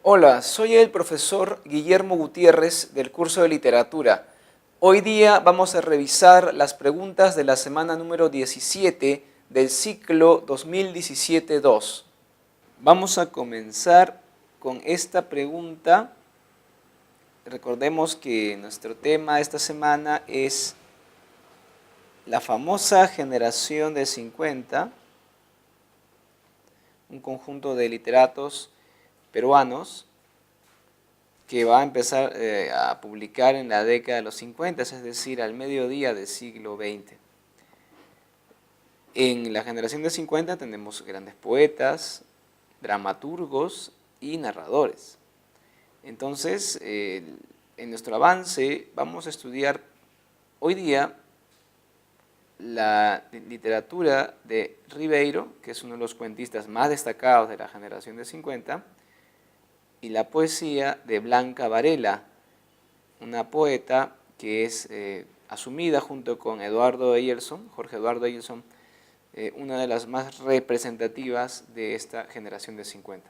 Hola, soy el profesor Guillermo Gutiérrez del curso de literatura. Hoy día vamos a revisar las preguntas de la semana número 17 del ciclo 2017-2. Vamos a comenzar con esta pregunta. Recordemos que nuestro tema esta semana es la famosa generación de 50, un conjunto de literatos peruanos que va a empezar a publicar en la década de los 50, es decir, al mediodía del siglo XX. En la generación de 50 tenemos grandes poetas, dramaturgos y narradores. Entonces, en nuestro avance vamos a estudiar hoy día la literatura de Ribeiro, que es uno de los cuentistas más destacados de la generación de 50, y la poesía de Blanca Varela, una poeta que es asumida junto con Eduardo Eyerson, Jorge Eduardo Eyerson, una de las más representativas de esta generación de 50.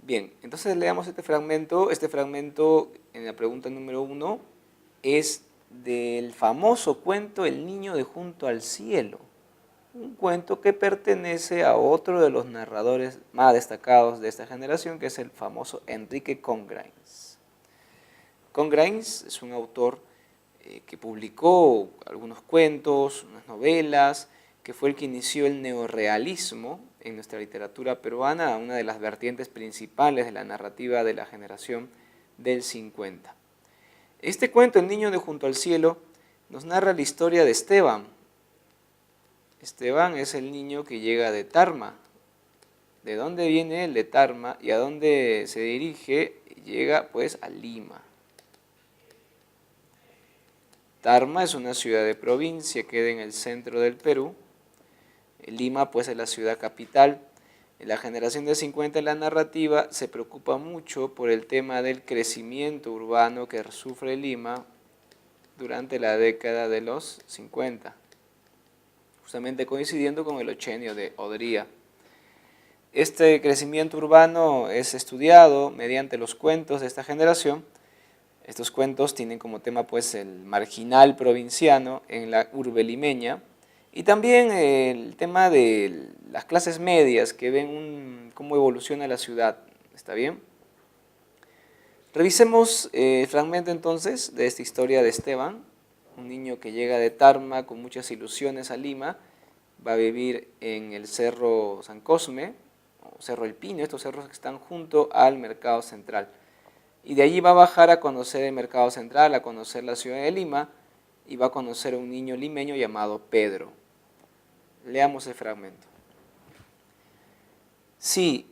Bien, entonces leamos este fragmento. Este fragmento en la pregunta número 1 es del famoso cuento El niño de junto al cielo, un cuento que pertenece a otro de los narradores más destacados de esta generación, que es el famoso Enrique Congrains. Congrains es un autor que publicó algunos cuentos, unas novelas, que fue el que inició el neorrealismo en nuestra literatura peruana, una de las vertientes principales de la narrativa de la generación del 50. Este cuento, El niño de junto al cielo, nos narra la historia de Esteban. Esteban es el niño que llega de Tarma. ¿De dónde viene él? De Tarma. ¿Y a dónde se dirige? Llega pues a Lima. Tarma es una ciudad de provincia, queda en el centro del Perú. Lima pues es la ciudad capital. En la generación de 50 en la narrativa se preocupa mucho por el tema del crecimiento urbano que sufre Lima durante la década de los 50. Justamente coincidiendo con el ochenio de Odría. Este crecimiento urbano es estudiado mediante los cuentos de esta generación. Estos cuentos tienen como tema pues el marginal provinciano en la urbe limeña y también el tema de las clases medias que ven cómo evoluciona la ciudad. ¿Está bien? Revisemos el fragmento entonces de esta historia de Esteban, un niño que llega de Tarma con muchas ilusiones a Lima, va a vivir en el Cerro San Cosme, o Cerro El Pino, estos cerros que están junto al Mercado Central. Y de allí va a bajar a conocer el Mercado Central, a conocer la ciudad de Lima, y va a conocer a un niño limeño llamado Pedro. Leamos el fragmento. Sí,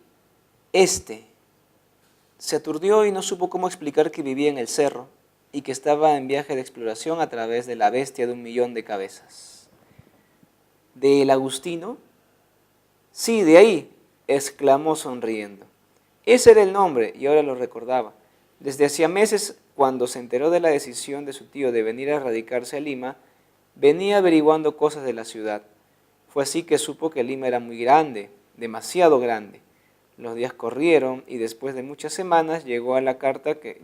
se aturdió y no supo cómo explicar que vivía en el cerro y que estaba en viaje de exploración a través de la bestia de 1.000.000 de cabezas. ¿Del Agustino? Sí, de ahí, exclamó sonriendo. Ese era el nombre y ahora lo recordaba. Desde hacía meses, cuando se enteró de la decisión de su tío de venir a radicarse a Lima, venía averiguando cosas de la ciudad. Fue así que supo que Lima era muy grande, demasiado grande. Los días corrieron y después de muchas semanas llegó la carta que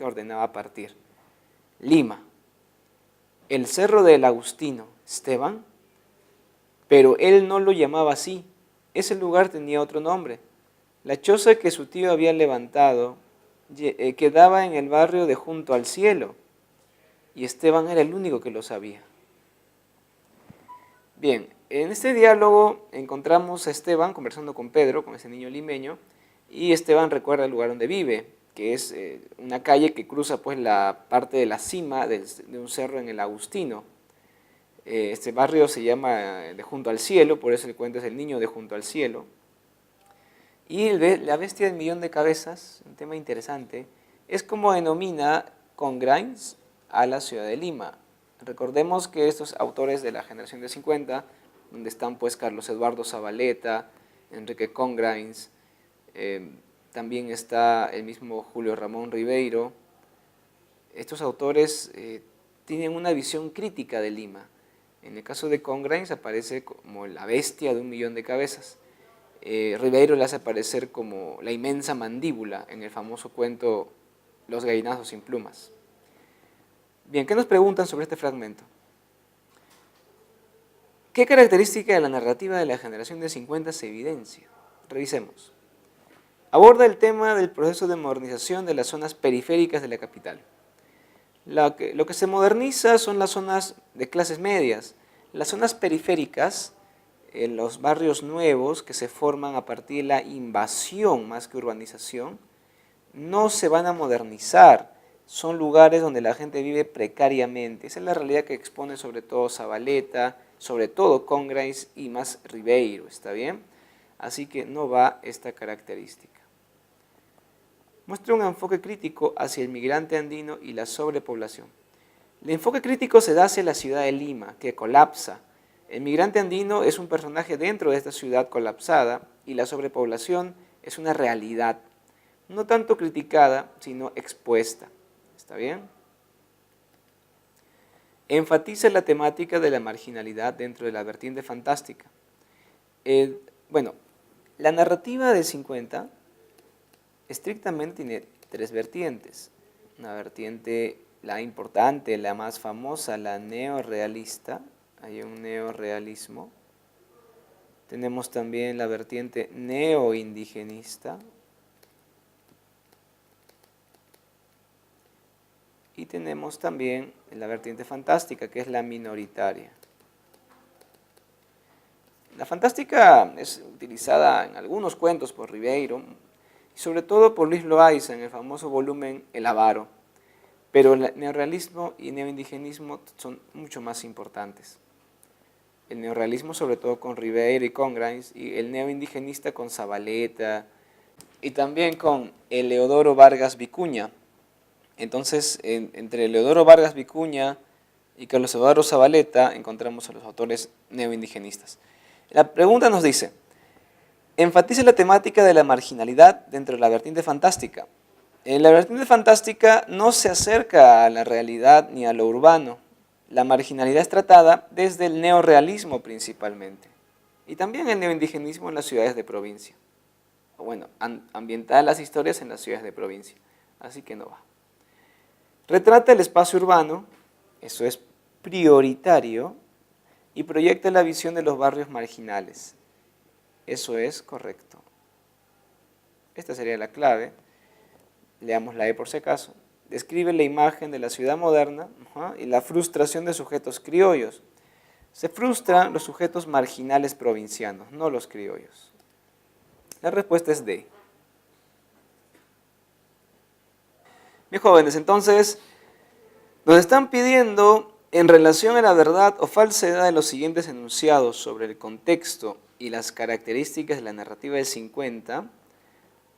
ordenaba partir. Lima, el cerro del Agustino, Esteban, pero él no lo llamaba así. Ese lugar tenía otro nombre. La choza que su tío había levantado quedaba en el barrio de junto al cielo y Esteban era el único que lo sabía. Bien, en este diálogo encontramos a Esteban conversando con Pedro, con ese niño limeño, y Esteban recuerda el lugar donde vive, que es una calle que cruza pues la parte de la cima de un cerro en el Agustino. Este barrio se llama de junto al cielo, por eso el cuento es El niño de junto al cielo. Y la bestia del 1.000.000 de cabezas, un tema interesante, es como denomina Congrains a la ciudad de Lima. Recordemos que estos autores de la generación de 50, donde están pues Carlos Eduardo Zavaleta, Enrique Congrains, también está el mismo Julio Ramón Ribeiro, estos autores tienen una visión crítica de Lima. En el caso de Congrains aparece como la bestia de 1.000.000 de cabezas. Ribeiro le hace aparecer como la inmensa mandíbula en el famoso cuento Los gallinazos sin plumas. Bien, ¿qué nos preguntan sobre este fragmento? ¿Qué característica de la narrativa de la generación de 50 se evidencia? Revisemos. Aborda el tema del proceso de modernización de las zonas periféricas de la capital. Lo que se moderniza son las zonas de clases medias. Las zonas periféricas, los barrios nuevos que se forman a partir de la invasión más que urbanización, no se van a modernizar. Son lugares donde la gente vive precariamente. Esa es la realidad que expone sobre todo Zavaleta, sobre todo Congrains y más Ribeiro, ¿está bien? Así que no va esta característica. Muestra un enfoque crítico hacia el migrante andino y la sobrepoblación. El enfoque crítico se da hacia la ciudad de Lima, que colapsa. El migrante andino es un personaje dentro de esta ciudad colapsada y la sobrepoblación es una realidad, no tanto criticada, sino expuesta. ¿Está bien? Enfatiza la temática de la marginalidad dentro de la vertiente fantástica. Bueno, la narrativa del 50 estrictamente tiene tres vertientes. Una vertiente, la importante, la más famosa, la neorrealista. Hay un neorrealismo. Tenemos también la vertiente neoindigenista. Y tenemos también la vertiente fantástica, que es la minoritaria. La fantástica es utilizada en algunos cuentos por Ribeiro, y sobre todo por Luis Loaiza en el famoso volumen El Avaro, pero el neorrealismo y neoindigenismo son mucho más importantes. El neorrealismo sobre todo con Ribeiro y Congrains, y el neoindigenista con Zavaleta, y también con Eleodoro Vargas Vicuña. Entonces, entre Eleodoro Vargas Vicuña y Carlos Eduardo Zavaleta encontramos a los autores neoindigenistas. La pregunta nos dice: enfatiza la temática de la marginalidad dentro de la vertiente fantástica. La vertiente fantástica no se acerca a la realidad ni a lo urbano. La marginalidad es tratada desde el neorrealismo principalmente, y también el neoindigenismo en las ciudades de provincia. O bueno, ambientar las historias en las ciudades de provincia, así que no va. Retrata el espacio urbano, eso es prioritario, y proyecta la visión de los barrios marginales. Eso es correcto. Esta sería la clave. Leámosla ahí por si acaso. Describe la imagen de la ciudad moderna y la frustración de sujetos criollos. Se frustran los sujetos marginales provincianos, no los criollos. La respuesta es D. Bien, jóvenes, entonces nos están pidiendo, en relación a la verdad o falsedad de los siguientes enunciados sobre el contexto y las características de la narrativa del 50,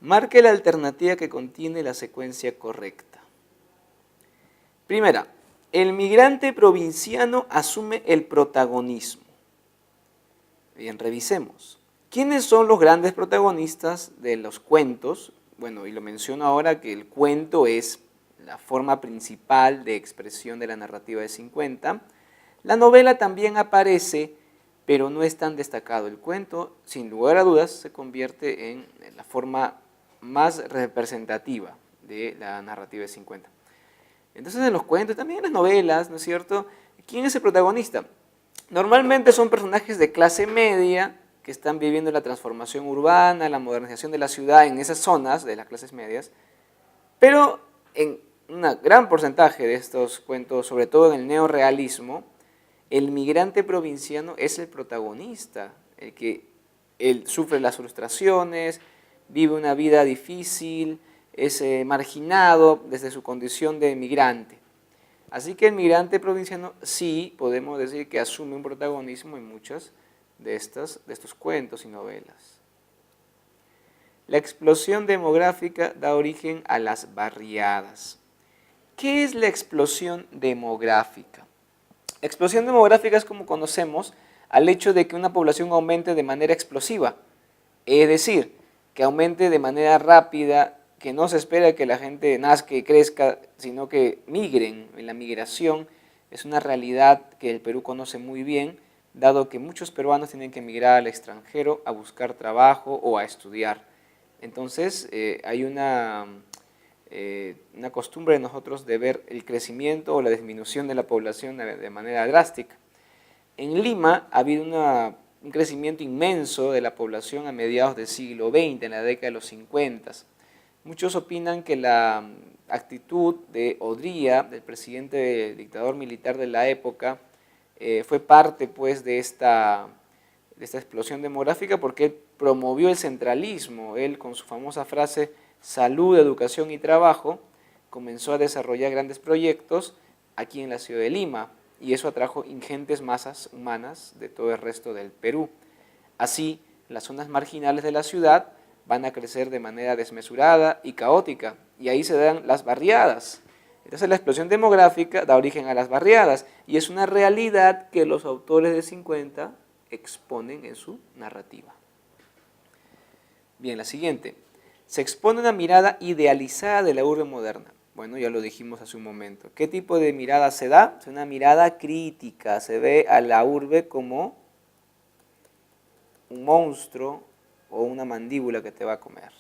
marque la alternativa que contiene la secuencia correcta. Primera, el migrante provinciano asume el protagonismo. Bien, revisemos. ¿Quiénes son los grandes protagonistas de los cuentos? Bueno, y lo menciono ahora que el cuento es la forma principal de expresión de la narrativa del 50. La novela también aparece, pero no es tan destacado. El cuento, sin lugar a dudas, se convierte en la forma más representativa de la narrativa del 50. Entonces en los cuentos, también en las novelas, ¿no es cierto? ¿Quién es el protagonista? Normalmente son personajes de clase media que están viviendo la transformación urbana, la modernización de la ciudad en esas zonas de las clases medias, pero en un gran porcentaje de estos cuentos, sobre todo en el neorrealismo, el migrante provinciano es el protagonista, el que él sufre las frustraciones, vive una vida difícil, es marginado desde su condición de migrante. Así que el migrante provinciano sí podemos decir que asume un protagonismo en muchas de estos cuentos y novelas. La explosión demográfica da origen a las barriadas. ¿Qué es la explosión demográfica? La explosión demográfica es, como conocemos, al hecho de que una población aumente de manera explosiva, es decir, que aumente de manera rápida, que no se espera que la gente nazca y crezca, sino que migren. La migración es una realidad que el Perú conoce muy bien, dado que muchos peruanos tienen que emigrar al extranjero a buscar trabajo o a estudiar. Entonces, hay una costumbre de nosotros de ver el crecimiento o la disminución de la población de manera drástica. En Lima ha habido un crecimiento inmenso de la población a mediados del siglo XX, en la década de los 50. Muchos opinan que la actitud de Odría, del presidente dictador militar de la época, fue parte pues, de esta explosión demográfica porque él promovió el centralismo. Él, con su famosa frase salud, educación y trabajo, comenzó a desarrollar grandes proyectos aquí en la ciudad de Lima, y eso atrajo ingentes masas humanas de todo el resto del Perú. Así, las zonas marginales de la ciudad van a crecer de manera desmesurada y caótica, y ahí se dan las barriadas. Entonces la explosión demográfica da origen a las barriadas, y es una realidad que los autores de 50 exponen en su narrativa. Bien, la siguiente. Se expone una mirada idealizada de la urbe moderna. Bueno, ya lo dijimos hace un momento. ¿Qué tipo de mirada se da? Es una mirada crítica. Se ve a la urbe como un monstruo o una mandíbula que te va a comer.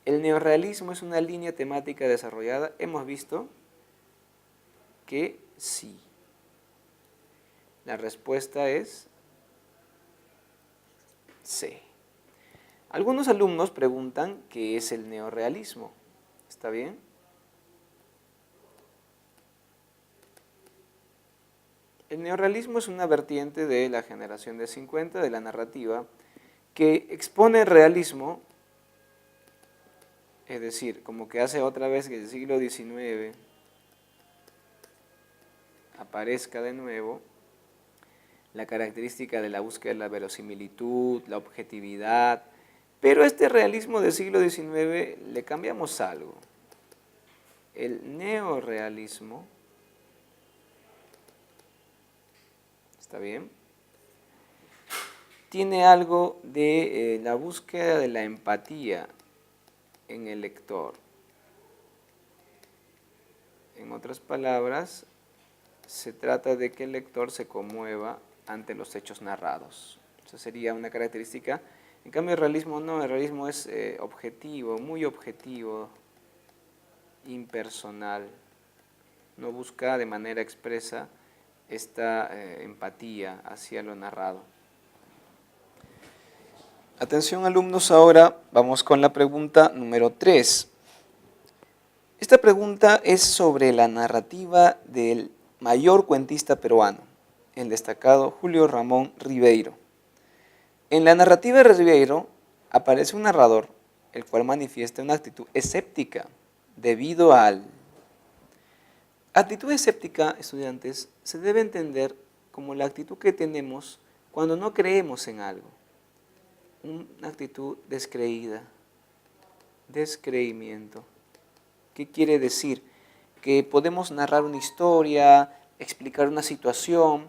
El neorrealismo es una línea temática desarrollada. Hemos visto que sí. La respuesta es C. Algunos alumnos preguntan qué es el neorrealismo. ¿Está bien? El neorrealismo es una vertiente de la generación de 50, de la narrativa, que expone el realismo, es decir, como que hace otra vez que el siglo XIX aparezca de nuevo la característica de la búsqueda de la verosimilitud, la objetividad, pero a este realismo del siglo XIX le cambiamos algo. El neorrealismo, ¿está bien?, tiene algo de la búsqueda de la empatía en el lector. En otras palabras, se trata de que el lector se conmueva ante los hechos narrados. Esa sería una característica. En cambio, el realismo no, el realismo es objetivo, muy objetivo, impersonal. No busca de manera expresa esta empatía hacia lo narrado. Atención alumnos, ahora vamos con la pregunta número 3. Esta pregunta es sobre la narrativa del mayor cuentista peruano, el destacado Julio Ramón Ribeiro. En la narrativa de Ribeiro aparece un narrador, el cual manifiesta una actitud escéptica debido al... Actitud escéptica, estudiantes, se debe entender como la actitud que tenemos cuando no creemos en algo. Una actitud descreída, descreimiento. ¿Qué quiere decir? Que podemos narrar una historia, explicar una situación,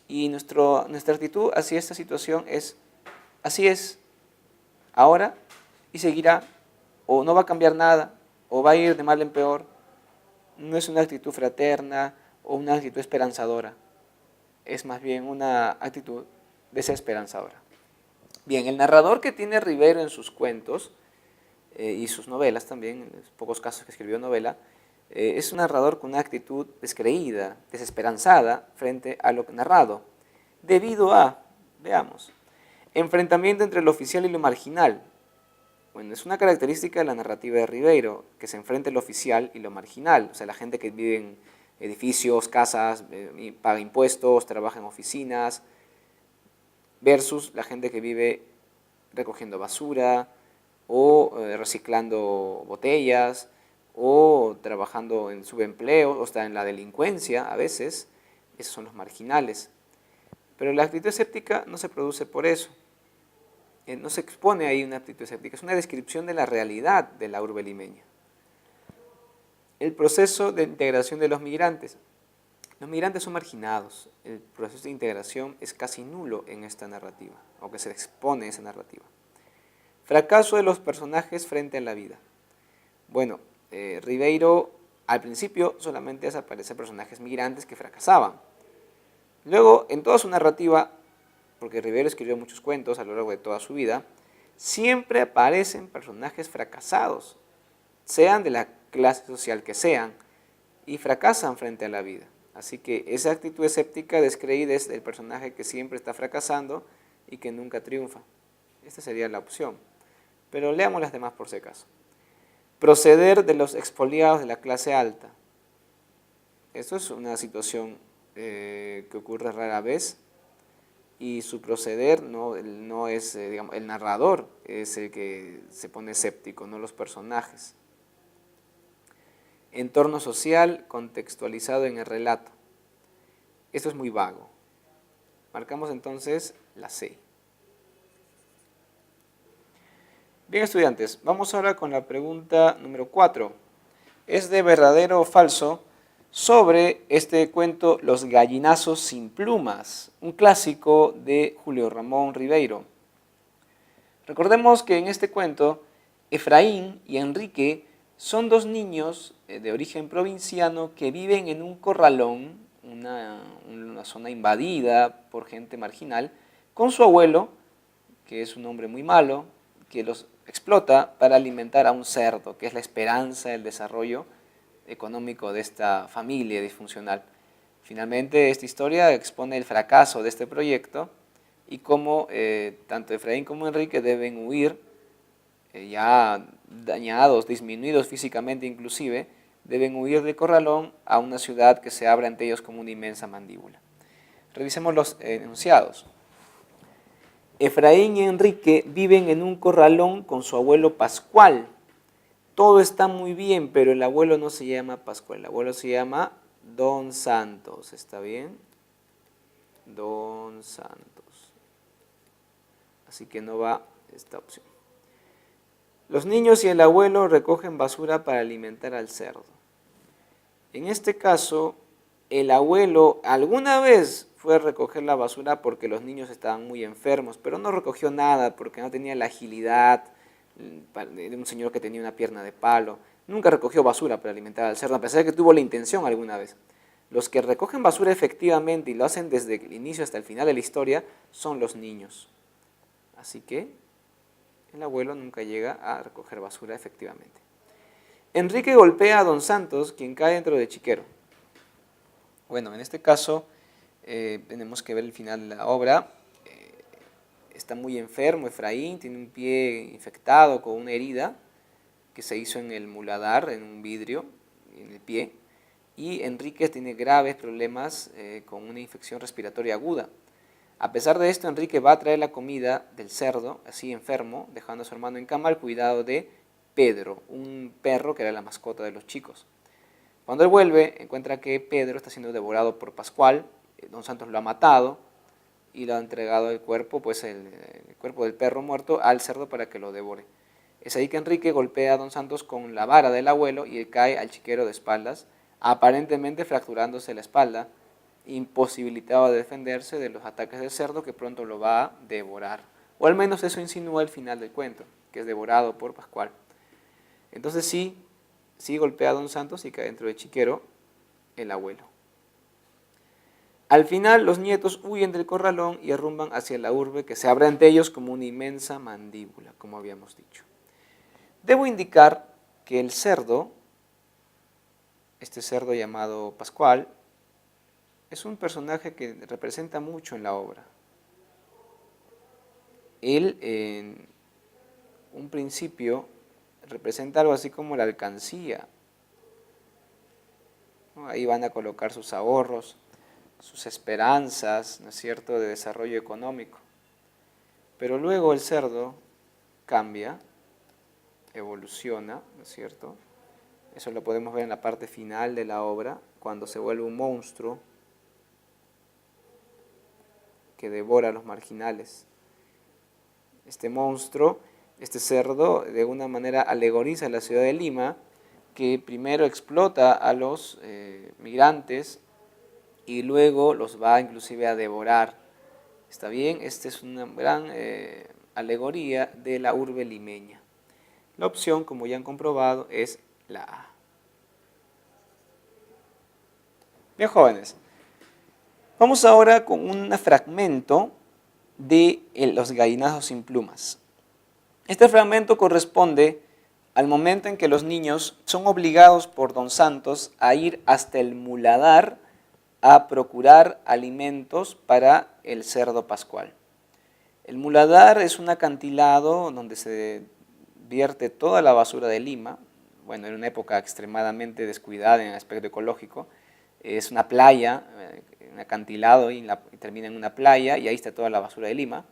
y nuestra actitud hacia esta situación es: así es, ahora y seguirá, o no va a cambiar nada, o va a ir de mal en peor. No es una actitud fraterna o una actitud esperanzadora, es más bien una actitud desesperanzadora. Bien, el narrador que tiene Ribeiro en sus cuentos y sus novelas también, en los pocos casos que escribió novela, es un narrador con una actitud descreída, desesperanzada frente a lo narrado, debido a, veamos, enfrentamiento entre lo oficial y lo marginal. Bueno, es una característica de la narrativa de Ribeiro, que se enfrenta lo oficial y lo marginal, o sea, la gente que vive en edificios, casas, paga impuestos, trabaja en oficinas, versus la gente que vive recogiendo basura o reciclando botellas o trabajando en subempleo o está en la delincuencia a veces. Esos son los marginales. Pero la actitud escéptica no se produce por eso. No se expone ahí una actitud escéptica, es una descripción de la realidad de la urbe limeña. El proceso de integración de los migrantes. Los migrantes son marginados, el proceso de integración es casi nulo en esta narrativa, o que se expone en esa narrativa. Fracaso de los personajes frente a la vida. Bueno, Ribeiro al principio solamente desaparecen personajes migrantes que fracasaban, Luego, en toda su narrativa, porque Rivero escribió muchos cuentos a lo largo de toda su vida, siempre aparecen personajes fracasados, sean de la clase social que sean, y fracasan frente a la vida. Así que esa actitud escéptica, descreída, es del personaje que siempre está fracasando y que nunca triunfa. Esta sería la opción. Pero leamos las demás por si acaso. Proceder de los expoliados de la clase alta. Esto es una situación que ocurre rara vez y su proceder no es, digamos, el narrador es el que se pone escéptico, no los personajes. Entorno social contextualizado en el relato. Esto es muy vago. Marcamos entonces la C. Bien, estudiantes, vamos ahora con la pregunta número 4. ¿Es de verdadero o falso sobre este cuento Los gallinazos sin plumas? Un clásico de Julio Ramón Ribeiro. Recordemos que en este cuento, Efraín y Enrique son dos niños de origen provinciano que viven en un corralón, una zona invadida por gente marginal, con su abuelo, que es un hombre muy malo, que los explota para alimentar a un cerdo, que es la esperanza del desarrollo económico de esta familia disfuncional. Finalmente, esta historia expone el fracaso de este proyecto y cómo tanto Efraín como Enrique deben huir, ya dañados, disminuidos físicamente inclusive, deben huir del corralón a una ciudad que se abre ante ellos como una inmensa mandíbula. Revisemos los enunciados. Efraín y Enrique viven en un corralón con su abuelo Pascual. Todo está muy bien, pero el abuelo no se llama Pascual, el abuelo se llama Don Santos, ¿está bien? Don Santos. Así que no va esta opción. Los niños y el abuelo recogen basura para alimentar al cerdo. En este caso, el abuelo alguna vez fue a recoger la basura porque los niños estaban muy enfermos, pero no recogió nada porque no tenía la agilidad de un señor que tenía una pierna de palo. Nunca recogió basura para alimentar al cerdo, a pesar de que tuvo la intención alguna vez. Los que recogen basura efectivamente y lo hacen desde el inicio hasta el final de la historia son los niños. Así que el abuelo nunca llega a recoger basura efectivamente. Enrique golpea a Don Santos, quien cae dentro de Chiquero. Bueno, en este caso tenemos que ver el final de la obra. Está muy enfermo Efraín, tiene un pie infectado con una herida que se hizo en el muladar, en un vidrio, en el pie. Y Enrique tiene graves problemas con una infección respiratoria aguda. A pesar de esto, Enrique va a traer la comida del cerdo, así enfermo, dejando a su hermano en cama al cuidado de Pedro, un perro que era la mascota de los chicos. Cuando él vuelve, encuentra que Pedro está siendo devorado por Pascual, Don Santos lo ha matado y le ha entregado el cuerpo, pues el cuerpo del perro muerto, al cerdo para que lo devore. Es ahí que Enrique golpea a Don Santos con la vara del abuelo y él cae al chiquero de espaldas, aparentemente fracturándose la espalda, imposibilitado de defenderse de los ataques del cerdo que pronto lo va a devorar. O al menos eso insinúa el final del cuento, que es devorado por Pascual. Entonces sí golpea a Don Santos y cae dentro de Chiquero el abuelo. Al final los nietos huyen del corralón y arrumban hacia la urbe que se abre ante ellos como una inmensa mandíbula, como habíamos dicho. Debo indicar que el cerdo, este cerdo llamado Pascual, es un personaje que representa mucho en la obra. Él, en un principio, representa algo así como la alcancía. Ahí van a colocar sus ahorros, sus esperanzas, ¿no es cierto?, de desarrollo económico. Pero luego el cerdo cambia, evoluciona, ¿no es cierto? Eso lo podemos ver en la parte final de la obra, cuando se vuelve un monstruo que devora a los marginales. Este monstruo, este cerdo, de alguna manera alegoriza la ciudad de Lima, que primero explota a los migrantes y luego los va inclusive a devorar. ¿Está bien? Esta es una gran alegoría de la urbe limeña. La opción, como ya han comprobado, es la A. Bien, jóvenes. Vamos ahora con un fragmento de los gallinazos sin plumas. Este fragmento corresponde al momento en que los niños son obligados por Don Santos a ir hasta el muladar a procurar alimentos para el cerdo pascual. El muladar es un acantilado donde se vierte toda la basura de Lima, bueno, en una época extremadamente descuidada en el aspecto ecológico. Es una playa, un acantilado y termina en una playa y ahí está toda la basura de Lima.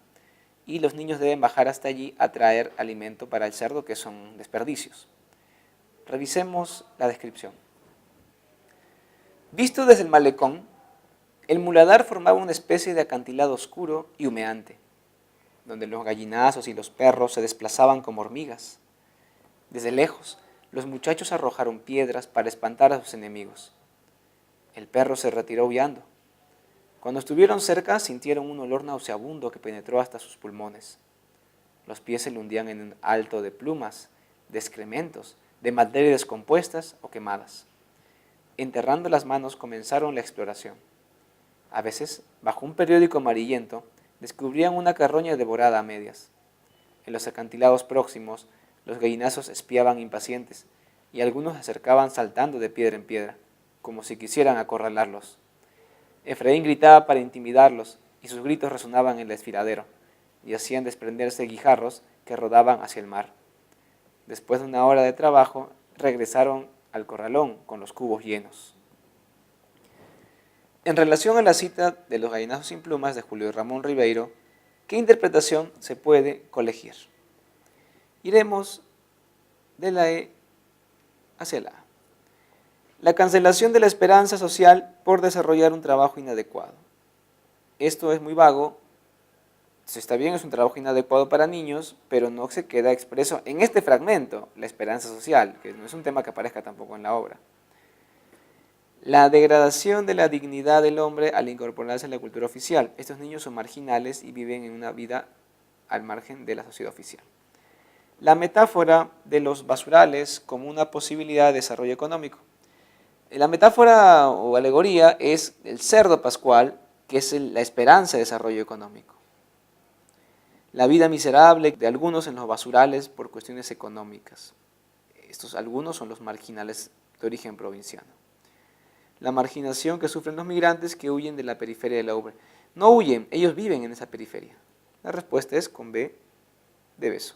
Y los niños deben bajar hasta allí a traer alimento para el cerdo, que son desperdicios. Revisemos la descripción. Visto desde el malecón, el muladar formaba una especie de acantilado oscuro y humeante, donde los gallinazos y los perros se desplazaban como hormigas. Desde lejos, los muchachos arrojaron piedras para espantar a sus enemigos. El perro se retiró aullando. Cuando estuvieron cerca, sintieron un olor nauseabundo que penetró hasta sus pulmones. Los pies se le hundían en un alto de plumas, de excrementos, de materia descompuestas o quemadas. Enterrando las manos, comenzaron la exploración. A veces, bajo un periódico amarillento, descubrían una carroña devorada a medias. En los acantilados próximos, los gallinazos espiaban impacientes y algunos se acercaban saltando de piedra en piedra, como si quisieran acorralarlos. Efraín gritaba para intimidarlos y sus gritos resonaban en el desfiladero y hacían desprenderse guijarros que rodaban hacia el mar. Después de una hora de trabajo, regresaron al corralón con los cubos llenos. En relación a la cita de los gallinazos sin plumas de Julio Ramón Ribeiro, ¿qué interpretación se puede colegir? Iremos de la E hacia la A. La cancelación de la esperanza social por desarrollar un trabajo inadecuado. Esto es muy vago. Si está bien, es un trabajo inadecuado para niños, pero no se queda expreso en este fragmento, la esperanza social, que no es un tema que aparezca tampoco en la obra. La degradación de la dignidad del hombre al incorporarse a la cultura oficial. Estos niños son marginales y viven en una vida al margen de la sociedad oficial. La metáfora de los basurales como una posibilidad de desarrollo económico. La metáfora o alegoría es el cerdo pascual, que es la esperanza de desarrollo económico. La vida miserable de algunos en los basurales por cuestiones económicas. Estos algunos son los marginales de origen provinciano. La marginación que sufren los migrantes que huyen de la periferia de la urbe. No huyen, ellos viven en esa periferia. La respuesta es con B de beso.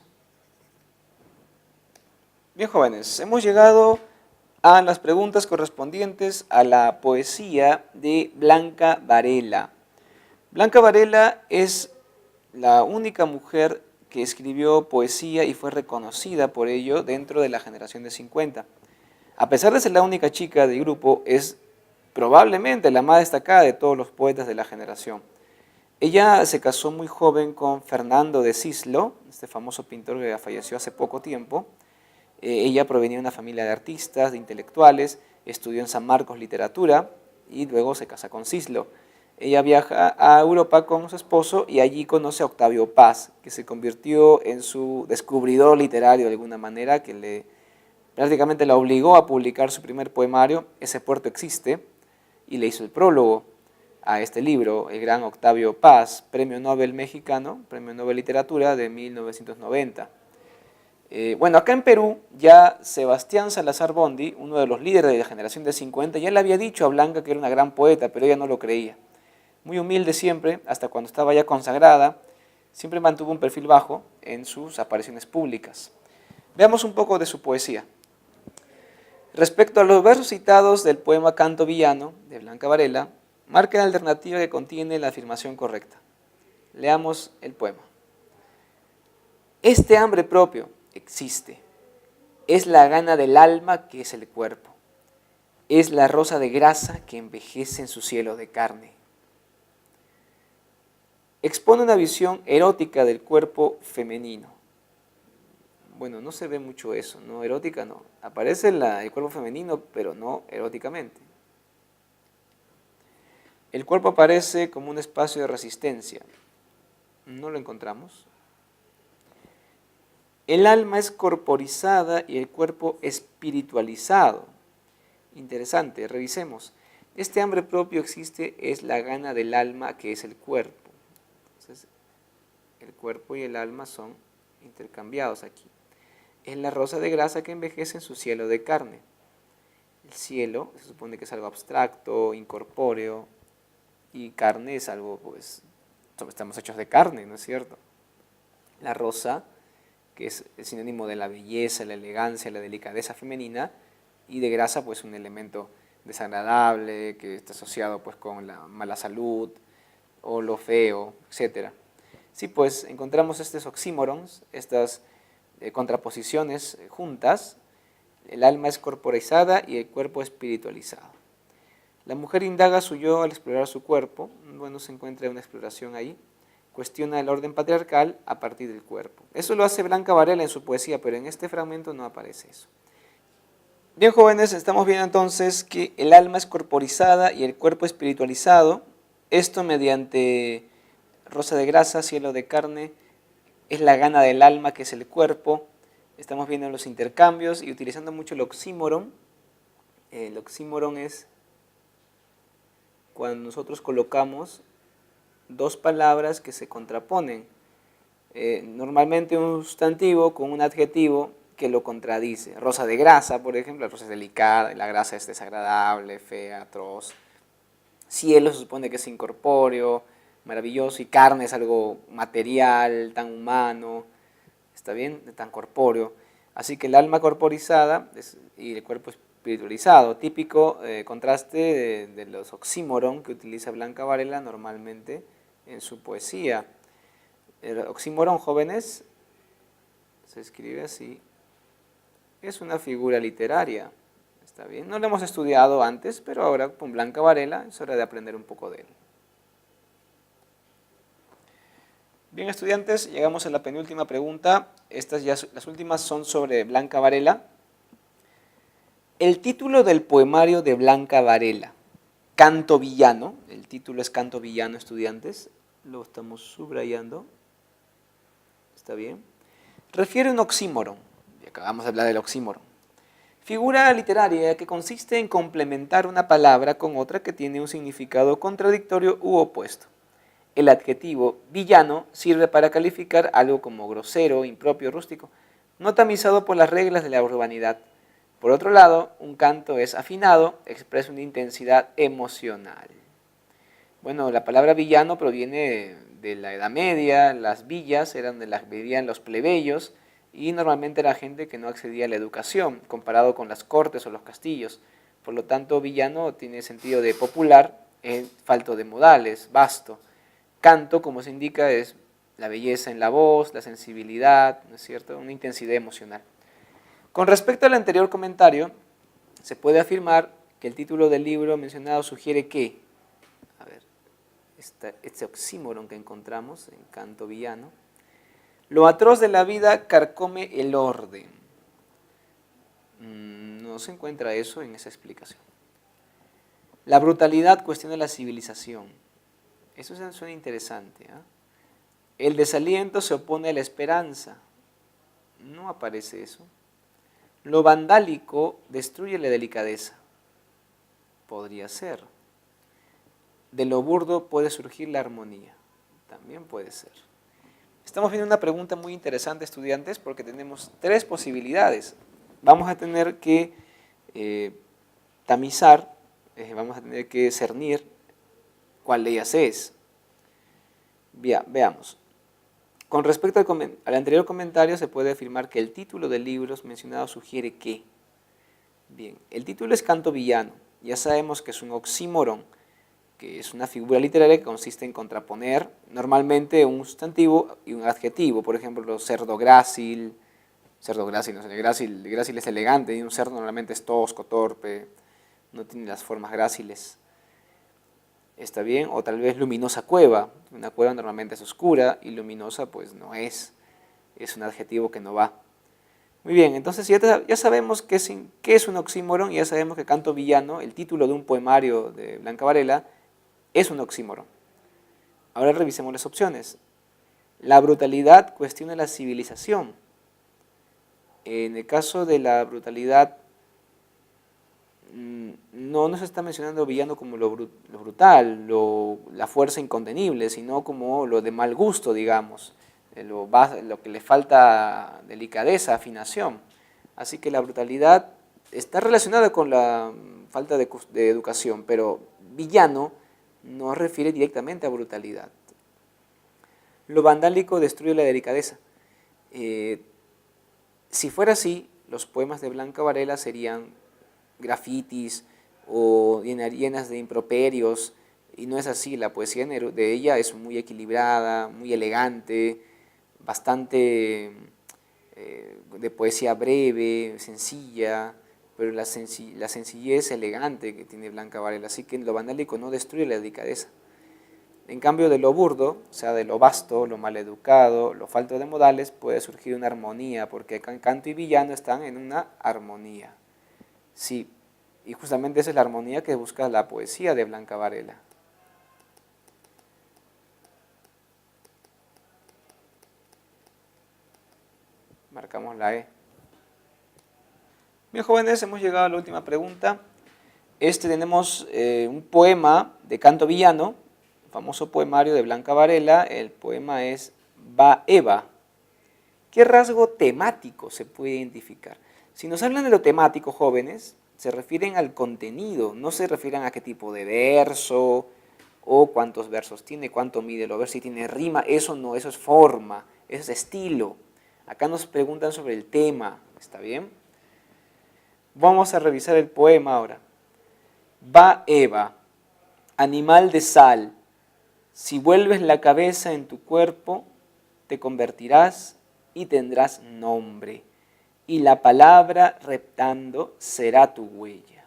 Bien, jóvenes, hemos llegado a las preguntas correspondientes a la poesía de Blanca Varela. Blanca Varela es la única mujer que escribió poesía y fue reconocida por ello dentro de la generación de 50. A pesar de ser la única chica del grupo, es probablemente la más destacada de todos los poetas de la generación. Ella se casó muy joven con Fernando de Cislo, este famoso pintor que falleció hace poco tiempo. Ella provenía de una familia de artistas, de intelectuales, estudió en San Marcos literatura y luego se casa con Cislo. Ella viaja a Europa con su esposo y allí conoce a Octavio Paz, que se convirtió en su descubridor literario de alguna manera, que prácticamente la obligó a publicar su primer poemario, Ese puerto existe, y le hizo el prólogo a este libro, el gran Octavio Paz, Premio Nobel mexicano, Premio Nobel Literatura de 1990. Bueno, acá en Perú ya Sebastián Salazar Bondi, uno de los líderes de la generación de 50, ya le había dicho a Blanca que era una gran poeta, pero ella no lo creía. Muy humilde siempre, hasta cuando estaba ya consagrada, siempre mantuvo un perfil bajo en sus apariciones públicas. Veamos un poco de su poesía. Respecto a los versos citados del poema Canto Villano, de Blanca Varela, marca la alternativa que contiene la afirmación correcta. Leamos el poema. Este hambre propio existe. Es la gana del alma que es el cuerpo. Es la rosa de grasa que envejece en su cielo de carne. Expone una visión erótica del cuerpo femenino. Bueno, no se ve mucho eso, ¿no? Erótica no. Aparece el cuerpo femenino, pero no eróticamente. El cuerpo aparece como un espacio de resistencia. No lo encontramos. El alma es corporizada y el cuerpo espiritualizado. Interesante, revisemos. Este hambre propio existe, es la gana del alma, que es el cuerpo. Entonces, el cuerpo y el alma son intercambiados aquí. Es la rosa de grasa que envejece en su cielo de carne. El cielo se supone que es algo abstracto, incorpóreo, y carne es algo, pues, estamos hechos de carne, ¿no es cierto? La rosa, que es el sinónimo de la belleza, la elegancia, la delicadeza femenina, y de grasa, pues, un elemento desagradable, que está asociado, pues, con la mala salud, o lo feo, etc. Sí, pues, encontramos estos oxímorons, estas contraposiciones juntas. El alma es corporizada y el cuerpo espiritualizado. La mujer indaga su yo al explorar su cuerpo. Bueno, se encuentra una exploración ahí. Cuestiona el orden patriarcal a partir del cuerpo. Eso lo hace Blanca Varela en su poesía, pero en este fragmento no aparece eso. Bien, jóvenes, estamos viendo entonces que el alma es corporizada y el cuerpo espiritualizado. Esto mediante rosa de grasa, cielo de carne, es la gana del alma, que es el cuerpo. Estamos viendo los intercambios y utilizando mucho el oxímoron. El oxímoron es cuando nosotros colocamos dos palabras que se contraponen. Normalmente un sustantivo con un adjetivo que lo contradice. Rosa de grasa, por ejemplo, la rosa es delicada, la grasa es desagradable, fea, atroz. Cielo se supone que es incorpóreo, maravilloso, y carne es algo material, tan humano, ¿está bien? Tan corpóreo. Así que el alma corporizada y el cuerpo espiritualizado, típico contraste de los oxímoron que utiliza Blanca Varela normalmente en su poesía. El oxímoron, jóvenes, se escribe así, es una figura literaria, ¿está bien? No lo hemos estudiado antes, pero ahora con Blanca Varela es hora de aprender un poco de él. Bien, estudiantes, llegamos a la penúltima pregunta. Estas ya, las últimas son sobre Blanca Varela. El título del poemario de Blanca Varela, Canto Villano, el título es Canto Villano, estudiantes, lo estamos subrayando, ¿está bien? Refiere un oxímoron, y acabamos de hablar del oxímoron. Figura literaria que consiste en complementar una palabra con otra que tiene un significado contradictorio u opuesto. El adjetivo villano sirve para calificar algo como grosero, impropio, rústico, no tamizado por las reglas de la urbanidad. Por otro lado, un canto es afinado, expresa una intensidad emocional. Bueno, la palabra villano proviene de la Edad Media. Las villas eran de las que vivían los plebeyos y normalmente era gente que no accedía a la educación, comparado con las cortes o los castillos. Por lo tanto, villano tiene sentido de popular, falto de modales, vasto. Canto, como se indica, es la belleza en la voz, la sensibilidad, ¿no es cierto?, una intensidad emocional. Con respecto al anterior comentario, se puede afirmar que el título del libro mencionado sugiere que, a ver, este oxímoron que encontramos en Canto Villano, lo atroz de la vida carcome el orden. No se encuentra eso en esa explicación. La brutalidad cuestiona la civilización. Eso suena interesante, ¿eh? El desaliento se opone a la esperanza. No aparece eso. Lo vandálico destruye la delicadeza. Podría ser. De lo burdo puede surgir la armonía. También puede ser. Estamos viendo una pregunta muy interesante, estudiantes, porque tenemos tres posibilidades. Vamos a tener que tamizar, vamos a tener que cernir cuál de ellas es. Bien, veamos. Con respecto al anterior comentario, se puede afirmar que el título del libro mencionado sugiere que, bien, el título es Canto Villano. Ya sabemos que es un oxímoron, que es una figura literaria que consiste en contraponer normalmente un sustantivo y un adjetivo. Por ejemplo, cerdo grácil, no sé, grácil es elegante, y un cerdo normalmente es tosco, torpe, no tiene las formas gráciles. ¿Está bien? O tal vez luminosa cueva. Una cueva normalmente es oscura y luminosa pues no es. Es un adjetivo que no va. Muy bien, entonces ya sabemos qué es un oxímoron y ya sabemos que Canto Villano, el título de un poemario de Blanca Varela, es un oxímoron. Ahora revisemos las opciones. La brutalidad cuestiona la civilización. En el caso de la brutalidad, no se está mencionando villano como lo brutal, la fuerza incontenible, sino como lo de mal gusto, digamos, lo que le falta delicadeza, afinación. Así que la brutalidad está relacionada con la falta de educación, pero villano no refiere directamente a brutalidad. Lo vandálico destruye la delicadeza. Si fuera así, los poemas de Blanca Varela serían grafitis o llenas de improperios, y no es así. La poesía de ella es muy equilibrada, muy elegante, bastante de poesía breve, sencilla, pero la sencillez elegante que tiene Blanca Varela. Así que lo vandálico no destruye la delicadeza. En cambio, de lo burdo, o sea, de lo vasto, lo maleducado, lo falto de modales, puede surgir una armonía, porque canto y villano están en una armonía. Sí, y justamente esa es la armonía que busca la poesía de Blanca Varela. Marcamos la E. Bien, jóvenes, hemos llegado a la última pregunta. Tenemos un poema de canto villano, famoso poemario de Blanca Varela. El poema es Va Eva. ¿Qué rasgo temático se puede identificar? Si nos hablan de lo temático, jóvenes, se refieren al contenido, no se refieren a qué tipo de verso o cuántos versos tiene, cuánto mide el verso, si tiene rima. Eso no, eso es forma, eso es estilo. Acá nos preguntan sobre el tema, ¿está bien? Vamos a revisar el poema ahora. Va Eva, animal de sal, si vuelves la cabeza en tu cuerpo, te convertirás y tendrás nombre, y la palabra reptando será tu huella.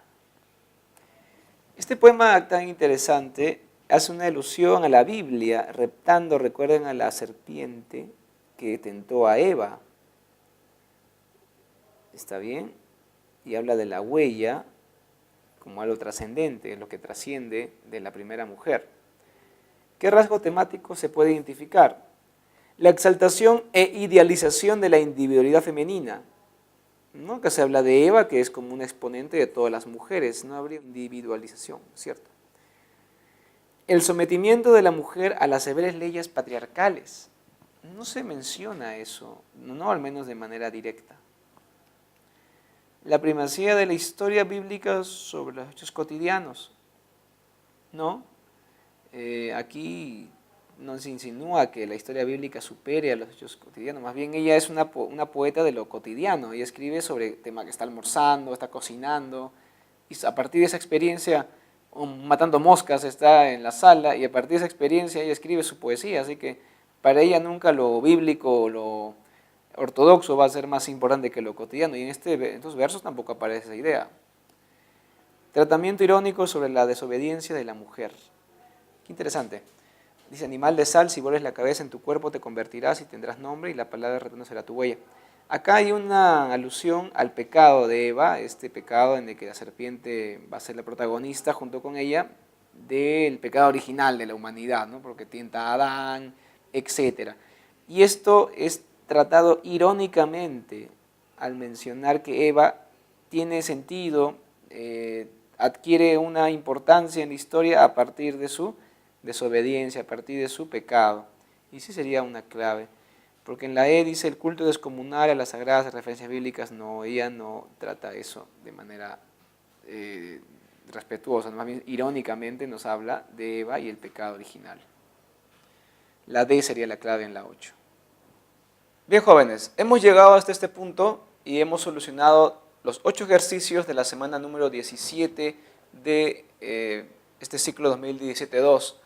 Este poema tan interesante hace una alusión a la Biblia. Reptando, recuerden a la serpiente que tentó a Eva. ¿Está bien? Y habla de la huella como algo trascendente, lo que trasciende de la primera mujer. ¿Qué rasgo temático se puede identificar? La exaltación e idealización de la individualidad femenina. ¿No? Que se habla de Eva, que es como un exponente de todas las mujeres, no habría individualización, ¿cierto? El sometimiento de la mujer a las severas leyes patriarcales. No se menciona eso, no al menos de manera directa. La primacía de la historia bíblica sobre los hechos cotidianos, ¿no? Aquí no se insinúa que la historia bíblica supere a los hechos cotidianos, más bien ella es una poeta de lo cotidiano. Ella escribe sobre el tema que está almorzando, está cocinando, y a partir de esa experiencia, matando moscas, está en la sala, y a partir de esa experiencia ella escribe su poesía. Así que para ella nunca lo bíblico o lo ortodoxo va a ser más importante que lo cotidiano, y en estos versos tampoco aparece esa idea. Tratamiento irónico sobre la desobediencia de la mujer. Qué interesante. Dice, animal de sal, si vuelves la cabeza en tu cuerpo te convertirás y tendrás nombre, y la palabra retorno será tu huella. Acá hay una alusión al pecado de Eva, este pecado en el que la serpiente va a ser la protagonista junto con ella del pecado original de la humanidad, ¿no? Porque tienta a Adán, etc. Y esto es tratado irónicamente al mencionar que Eva tiene sentido, adquiere una importancia en la historia a partir de su desobediencia, a partir de su pecado. Y sí sería una clave, porque en la E dice el culto descomunal a las sagradas referencias bíblicas. No, ella no trata eso de manera respetuosa, más bien irónicamente nos habla de Eva y el pecado original. La D sería la clave en la 8. Bien, jóvenes, hemos llegado hasta este punto y hemos solucionado los 8 ejercicios de la semana número 17 de este ciclo 2017-2.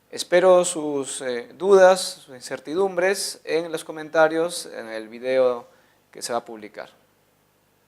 Espero sus dudas, sus incertidumbres en los comentarios en el video que se va a publicar.